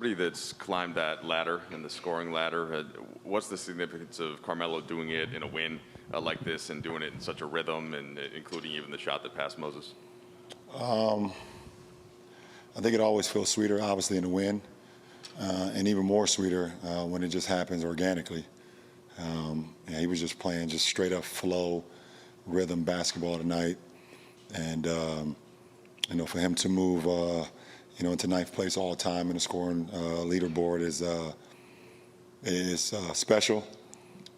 That's climbed that ladder and the scoring ladder. What's the significance of Carmelo doing it in a win like this and doing it in such a rhythm, and including even the shot that passed Moses? I think it always feels sweeter, obviously, in a win, and even more sweeter when it just happens organically. He was just playing just straight up flow, rhythm basketball tonight, and for him to move, into ninth place all time in the scoring leaderboard is special.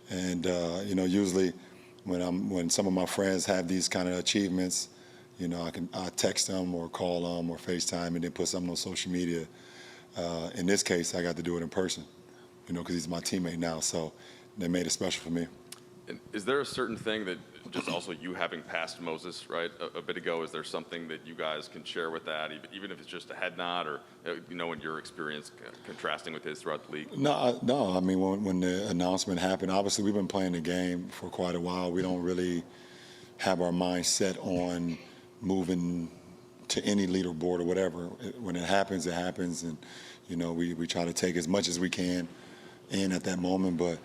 And usually when some of my friends have these kind of achievements, I text them or call them or FaceTime and then put something on social media. In this case, I got to do it in person, because he's my teammate now. So they made it special for me. And is there a certain thing that just also you having passed Moses, right, a bit ago, is there something that you guys can share with that, even if it's just a head nod or, in your experience contrasting with his throughout the league? No. I mean, when the announcement happened, obviously we've been playing the game for quite a while. We don't really have our mind set on moving to any leaderboard or whatever. When it happens, it happens. And, we try to take as much as we can in at that moment. But,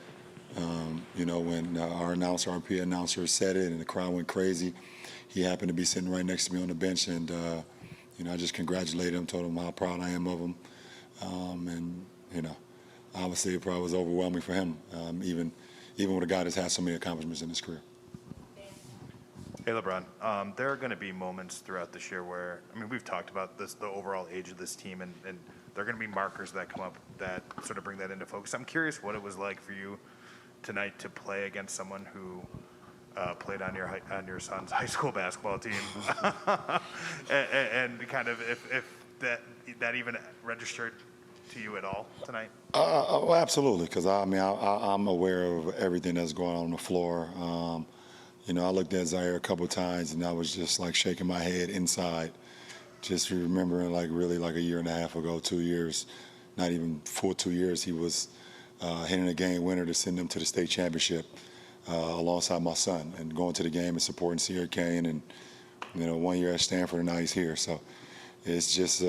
when our RP announcer said it and the crowd went crazy, he happened to be sitting right next to me on the bench. And, I just congratulated him, told him how proud I am of him. Obviously it probably was overwhelming for him, even with a guy that's had so many accomplishments in his career. Hey, LeBron. There are going to be moments throughout this year where, we've talked about this, the overall age of this team, and there are going to be markers that come up that sort of bring that into focus. I'm curious what it was like for you tonight to play against someone who played on your son's high school basketball team, and kind of if that even registered to you at all tonight? Oh, absolutely, because I'm aware of everything that's going on the floor. I looked at Zaire a couple of times, and I was just like shaking my head inside, just remembering really a year and a half ago, 2 years, not even full 2 years, he was hitting a game winner to send them to the state championship alongside my son, and going to the game and supporting Sierra Kane, and 1 year at Stanford, and now he's here. So it's just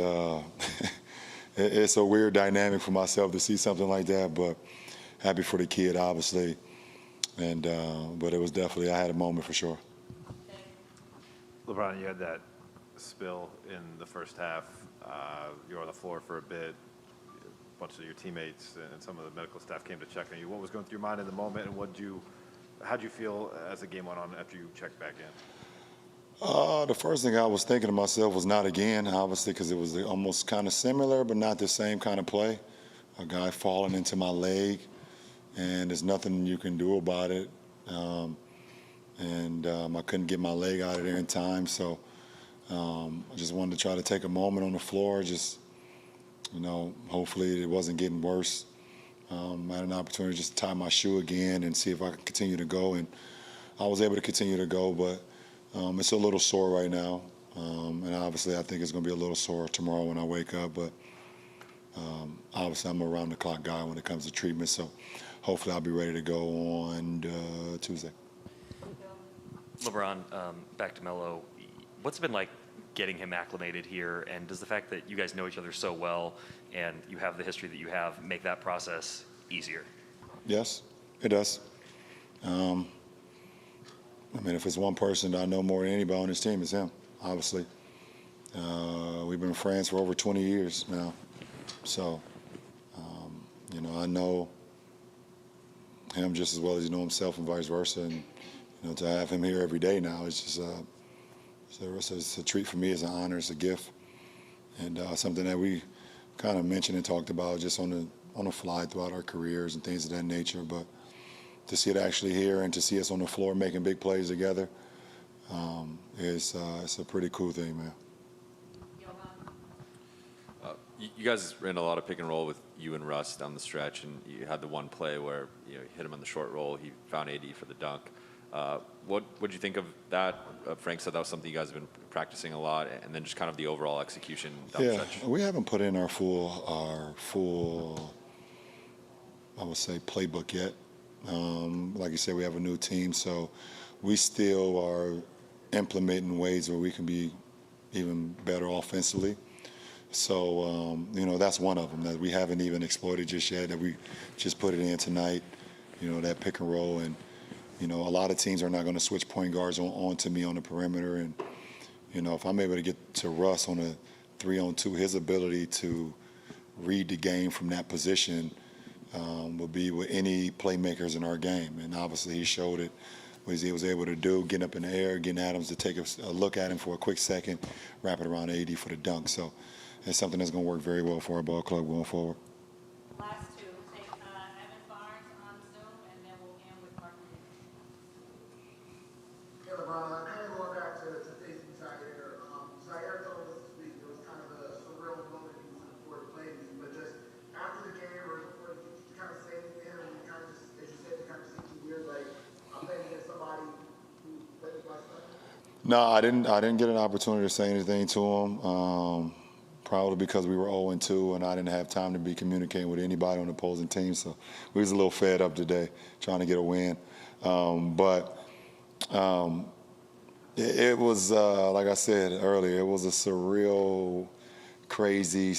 it's a weird dynamic for myself to see something like that, but happy for the kid, obviously. And but it was definitely, I had a moment for sure. LeBron, you had that spill in the first half. You were on the floor for a bit. A bunch of your teammates and some of the medical staff came to check on you. What was going through your mind in the moment, and how'd you feel as the game went on after you checked back in? The first thing I was thinking to myself was not again, obviously, because it was almost kind of similar, but not the same kind of play. A guy falling into my leg, and there's nothing you can do about it. I couldn't get my leg out of there in time, so I just wanted to try to take a moment on the floor, just, hopefully it wasn't getting worse. I had an opportunity to just tie my shoe again and see if I could continue to go, and I was able to continue to go, but it's a little sore right now, and obviously I think it's going to be a little sore tomorrow when I wake up, but obviously I'm a round-the-clock guy when it comes to treatment, so hopefully I'll be ready to go on Tuesday. LeBron, back to Melo. What's it been like getting him acclimated here, and does the fact that you guys know each other so well and you have the history that you have make that process easier? Yes, it does. If it's one person that I know more than anybody on this team, it's him, obviously. We've been friends for over 20 years now. So, I know him just as well as he knows himself and vice versa. And, to have him here every day now is just it's a treat for me. It's an honor. It's a gift. And something that we kind of mentioned and talked about just on the fly throughout our careers and things of that nature. But to see it actually here and to see us on the floor making big plays together, it's a pretty cool thing, man. You guys ran a lot of pick and roll with you and Russ down the stretch, and you had the one play where you hit him on the short roll. He found AD for the dunk. What would you think of that? Frank said that was something you guys have been practicing a lot, and then just kind of the overall execution down the stretch. We haven't put in our full, I would say, playbook yet. Like you said, we have a new team, so we still are implementing ways where we can be even better offensively. So, that's one of them that we haven't even exploited just yet, that we just put it in tonight, that pick and roll. And, a lot of teams are not going to switch point guards on to me on the perimeter. And, if I'm able to get to Russ on a 3-on-2, his ability to read the game from that position will be with any playmakers in our game. And obviously he showed it, what he was able to do, getting up in the air, getting Adams to take a look at him for a quick second, wrap it around AD for the dunk. So it's something that's going to work very well for our ball club going forward. Last two, we'll take Evan Barnes on Zoom, and then we'll end with Mark Reaves. Hey, LeBron, kind of going back to facing Zaire. Zaire told us this week it was kind of a surreal moment he was looking forward to playing with you, but just after the game or before, did you kind of say anything, or you kind of just, as you said, it kind of seemed too weird, like I'm playing against somebody who played with my son? No, I didn't get an opportunity to say anything to him. Probably because we were 0-2 and I didn't have time to be communicating with anybody on the opposing team. So we was a little fed up today trying to get a win. But it was, like I said earlier, it was a surreal, crazy,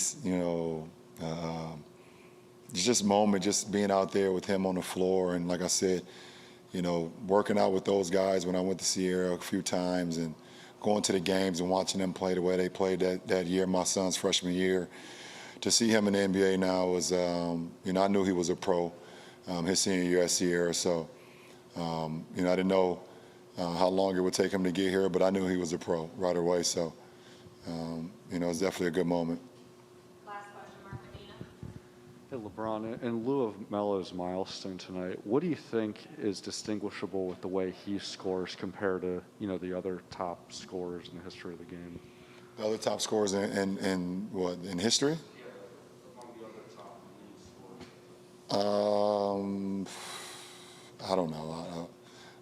just moment, just being out there with him on the floor. And like I said, working out with those guys when I went to Sierra a few times and going to the games and watching them play the way they played that year, my son's freshman year. To see him in the NBA now was, I knew he was a pro his senior year at Sierra. So, I didn't know how long it would take him to get here, but I knew he was a pro right away. So, it was definitely a good moment. Last question, Mark Medina. Hey, LeBron, in lieu of Melo's milestone tonight, what do you think is distinguishable with the way he scores compared to, the other top scorers in the history of the game? The other top scorers in what, in history? Yeah, among the other top league scorers. I don't know.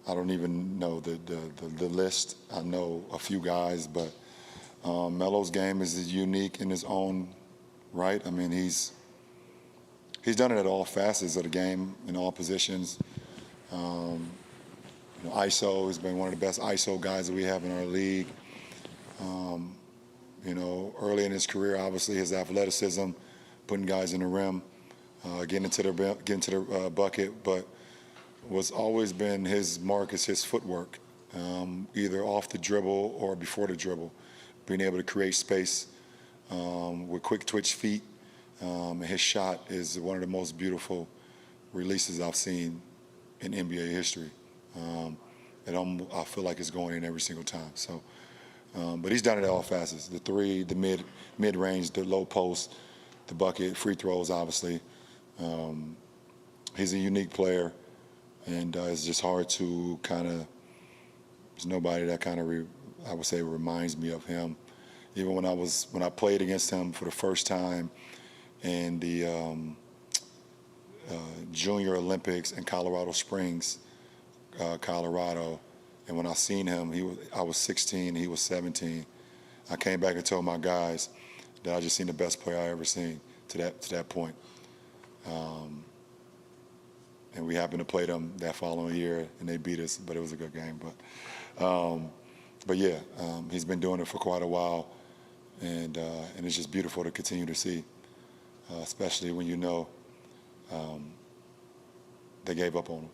I don't even know the list. I know a few guys, but Melo's game is unique in his own right. I mean, he's done it at all facets of the game, in all positions. ISO has been one of the best ISO guys that we have in our league. Early in his career, obviously his athleticism, putting guys in the rim, getting to the bucket, but what's always been his mark is his footwork, either off the dribble or before the dribble, being able to create space with quick twitch feet. His shot is one of the most beautiful releases I've seen in NBA history. I feel like it's going in every single time. So, but he's done it at all facets: the three, the mid-range, the low post, the bucket, free throws, obviously. He's a unique player, and it's just hard to there's nobody that I would say reminds me of him. Even when I played against him for the first time in the Junior Olympics in Colorado Springs, Colorado, and when I seen him, I was 16, he was 17. I came back and told my guys that I just seen the best player I ever seen to that point. And we happened to play them that following year, and they beat us, but it was a good game. But yeah, he's been doing it for quite a while, and it's just beautiful to continue to see, especially when they gave up on him.